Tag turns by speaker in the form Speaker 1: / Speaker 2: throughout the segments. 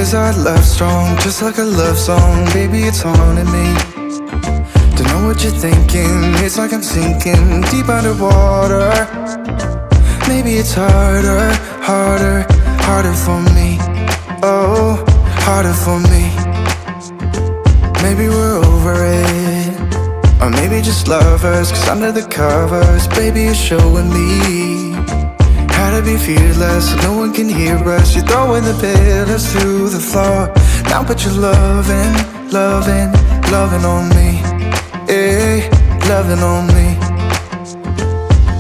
Speaker 1: Is our love strong, just like a love song? Baby, it's haunting me. Don't know what you're thinking, it's like I'm sinking deep underwater. Maybe it's harder, harder, harder for me. Oh, harder for me. Maybe we're over it, or maybe just lovers, cause under the covers, baby, you're showing me how to be fearless so no one can hear us. You're throwing the pillars through the floor. Now put your loving, loving, loving on me. Eh, loving on me.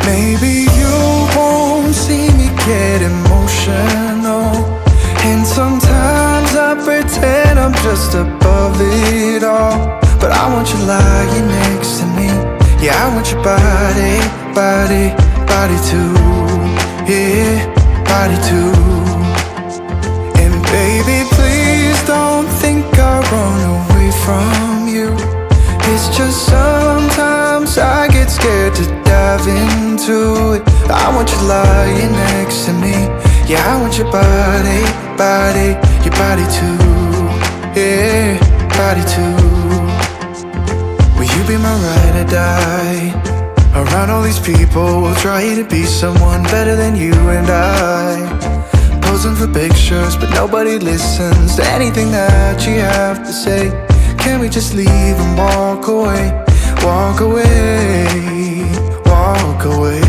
Speaker 1: Maybe you won't see me get emotional, and sometimes I pretend I'm just above it all. But I want you lying next to me. Yeah, I want your body, body, body too. Yeah, body too. And baby, please don't think I run away from you. It's just sometimes I get scared to dive into it. I want you lying next to me. Yeah, I want your body, body, your body too. Yeah, body too. Will you be my ride or die? Around all these people, we'll try to be someone better than you and I. Posing for pictures, but nobody listens to anything that you have to say. Can we just leave and walk away? Walk away, walk away.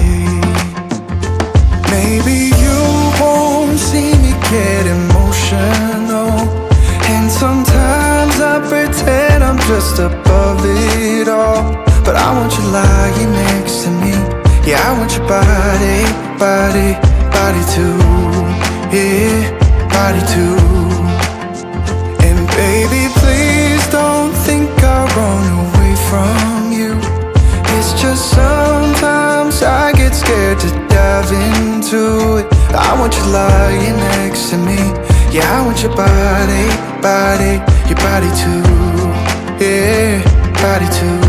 Speaker 1: Maybe you won't see me get emotional, and sometimes I pretend I'm just above it all. But I want you lying next to me. Yeah, I want your body, body, body too. Yeah, body too. And baby, please don't think I run away from you. It's just sometimes I get scared to dive into it. I want you lying next to me. Yeah, I want your body, body, your body too. Yeah, body too.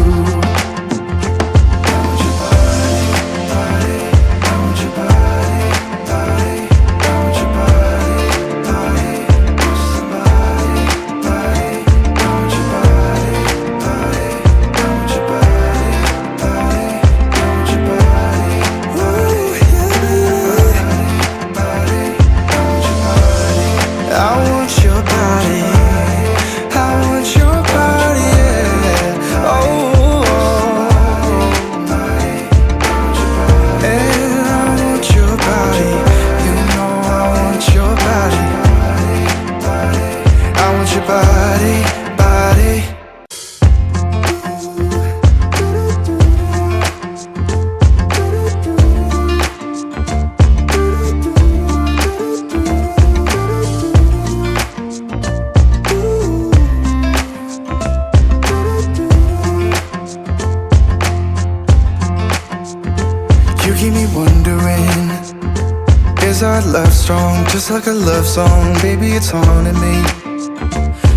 Speaker 1: Just like a love song, baby, it's haunting me.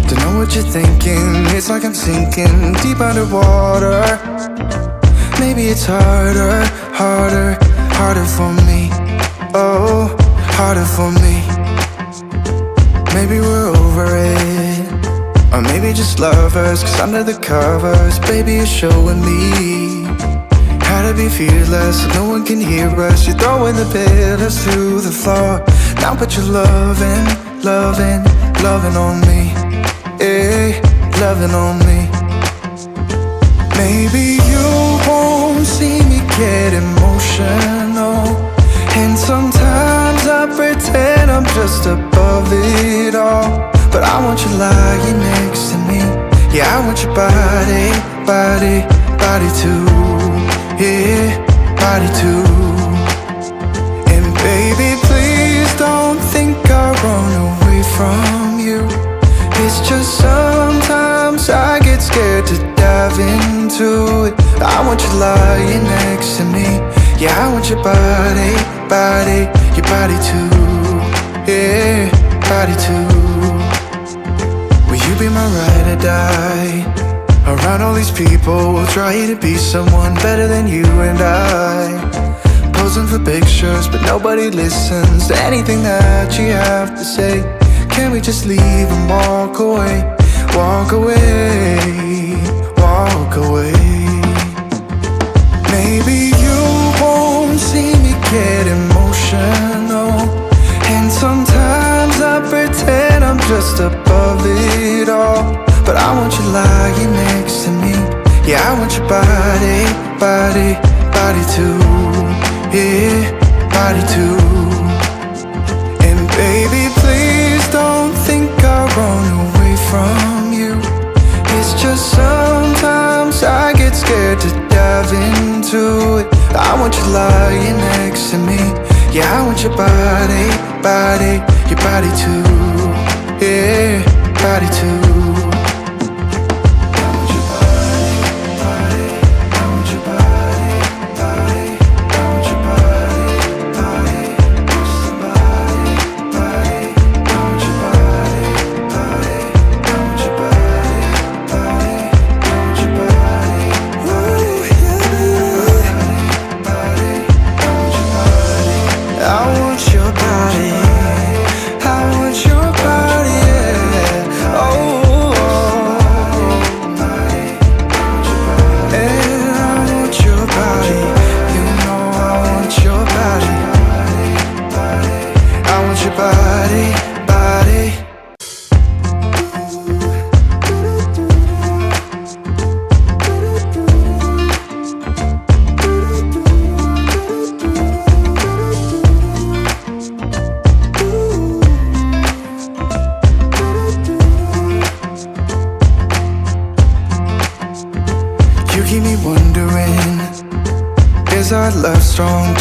Speaker 1: Don't know what you're thinking, it's like I'm sinking deep underwater. Maybe it's harder, harder, harder for me. Oh, harder for me. Maybe we're over it, or maybe just lovers, cause under the covers, baby, you're showing me how to be fearless so no one can hear us. You're throwing the pillars through the floor. Now put your loving, loving, loving on me. Eh, loving on me. Maybe you won't see me get emotional, and sometimes I pretend I'm just above it all. But I want you lying next to me. Yeah, I want your body, body, body too. Yeah, body too. And baby, please don't think I run away from you. It's just sometimes I get scared to dive into it. I want you lying next to me. Yeah, I want your body, body, your body too. Yeah, body too. Will you be my ride or die? Around all these people, we'll try to be someone better than you and I. Posing for pictures, but nobody listens to anything that you have to say. Can we just leave and walk away? Walk away, walk away. Maybe you won't see me get emotional, and sometimes I pretend I'm just above it all. But I want you lying next to me. Yeah, I want your body, body, body too. Yeah, body too. And baby, please don't think I'll run away from you. It's just sometimes I get scared to dive into it. I want you lying next to me. Yeah, I want your body, body, your body too. Yeah, body too.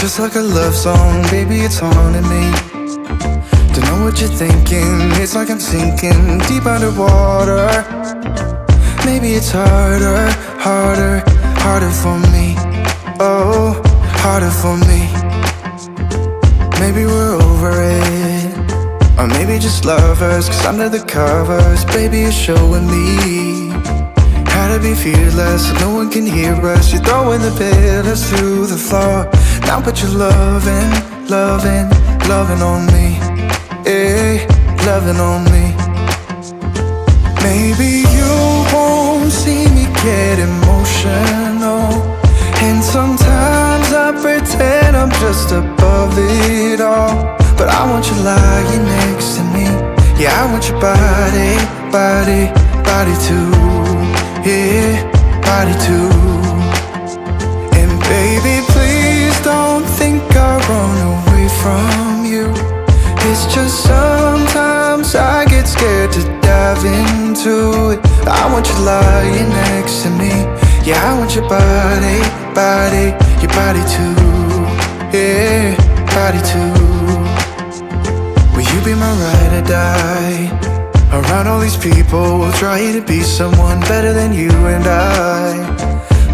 Speaker 1: Just like a love song, baby, it's haunting me. Don't know what you're thinking, it's like I'm sinking deep underwater. Maybe it's harder, harder, harder for me. Oh, harder for me. Maybe we're over it, or maybe just lovers, cause under the covers, baby, you're showing me how to be fearless, so no one can hear us. You're throwing the pillars through the floor. Now put your loving, loving, loving on me. Eh, loving on me. Maybe you won't see me get emotional, and sometimes I pretend I'm just above it all. But I want you lying next to me. Yeah, I want your body, body, body too. Yeah, body too. And baby, please don't think I'll run away from you. It's just sometimes I get scared to dive into it. I want you lying next to me. Yeah, I want your body, body, your body too. Yeah, body too. Will you be my ride or die? Around all these people, we'll try to be someone better than you and I.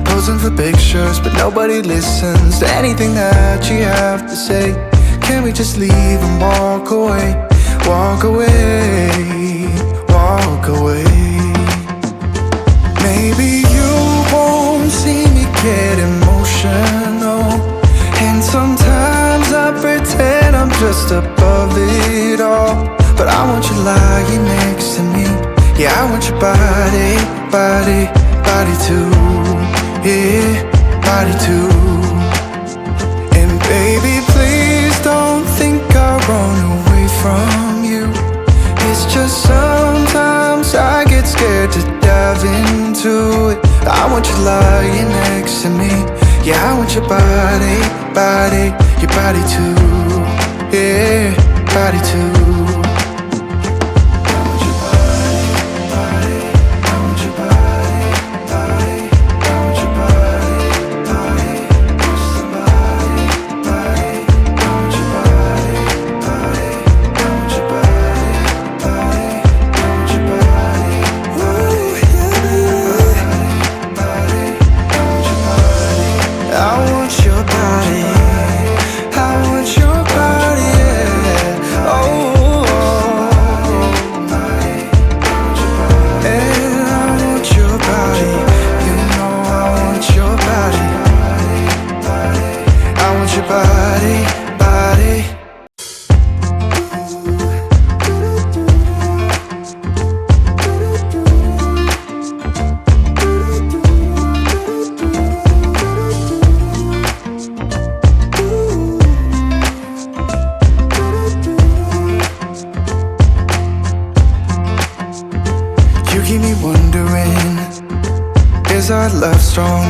Speaker 1: Posing for pictures, but nobody listens to anything that you have to say. Can we just leave and walk away? Walk away, walk away. Maybe you won't see me get emotional, and sometimes I pretend I'm just above it all. But I want you lying next to me. Yeah, I want your body, body, body too. Yeah, body too. And baby, please don't think I'll run away from you. It's just sometimes I get scared to dive into it. I want you lying next to me. Yeah, I want your body, body, your body too. Yeah, body too.
Speaker 2: Oh,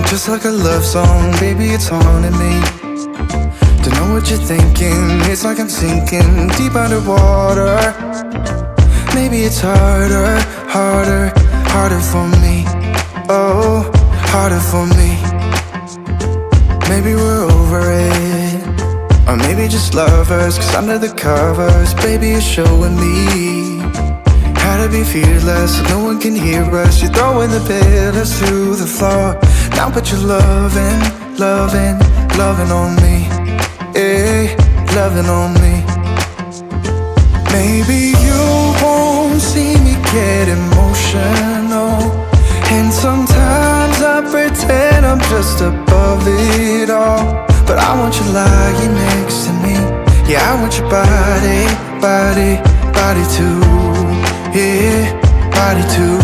Speaker 1: just like a love song. Baby, it's haunting me. Don't know what you're thinking. It's like I'm sinking deep underwater. Maybe it's harder, harder, harder for me. Oh, harder for me. Maybe we're over it, or maybe just lovers. Cause under the covers, baby, you're showing me how to be fearless so no one can hear us. You're throwing the pillars through the floor. Now put your loving, loving, loving on me. Eh, loving on me. Maybe you won't see me get emotional, and sometimes I pretend I'm just above it all. But I want you lying next to me. Yeah, I want your body, body, body too. Yeah, body too.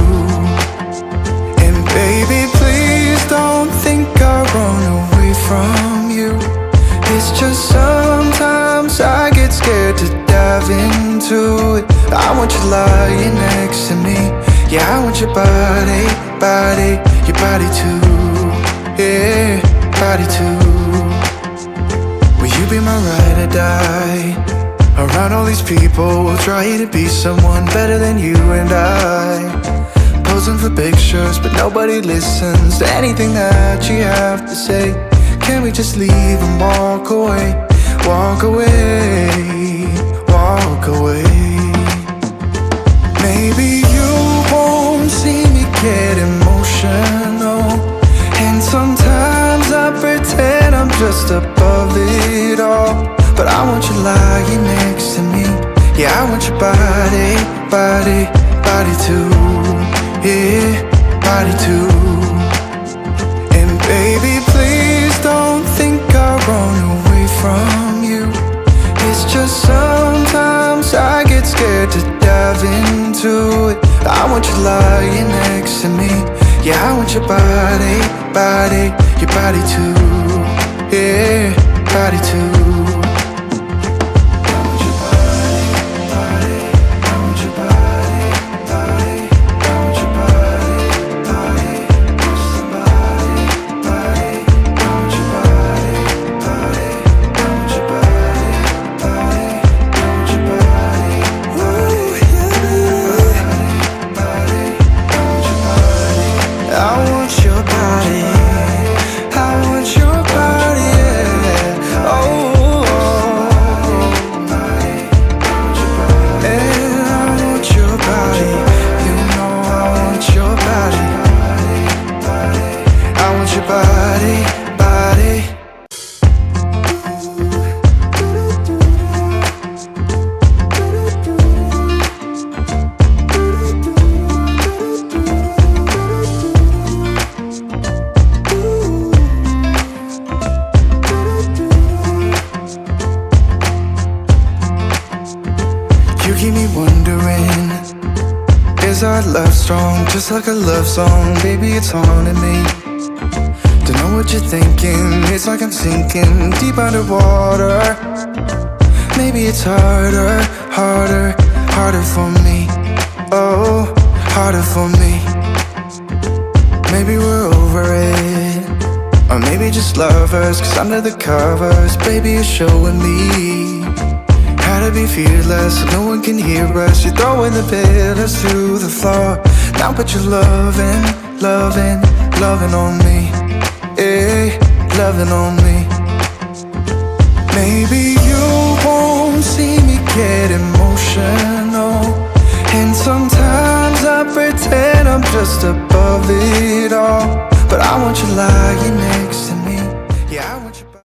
Speaker 1: And baby, please don't think I'll run away from you. It's just sometimes I get scared to dive into it. I want you lying next to me. Yeah, I want your body, body, your body too. Yeah, body too. Will you be my ride or die? Around all these people, we'll try to be someone better than you and I. Posing for pictures, but nobody listens to anything that you have to say. Can we just leave and walk away? Walk away, walk away. Maybe you won't see me get emotional, and sometimes I pretend I'm just above it all. But I want you lying next to me. Yeah, I want your body, body, body too. Yeah, body too. And baby, please don't think I'll run away from you. It's just sometimes I get scared to dive into it. I want you lying next to me. Yeah, I want your body, body, your body too. Yeah, body too. Just like a love song, baby, it's haunting me. Don't know what you're thinking. It's like I'm sinking deep underwater. Maybe it's harder, harder, harder for me. Oh, harder for me. Maybe we're over it, or maybe just lovers. Cause under the covers, baby, you're showing me how to be fearless so no one can hear us. You're throwing the pillars through the floor. Now put your loving, loving, loving on me. Eh, loving on me. Maybe you won't see me get emotional, and sometimes I pretend I'm just above it all. But I want you lying next to me. Yeah, I want you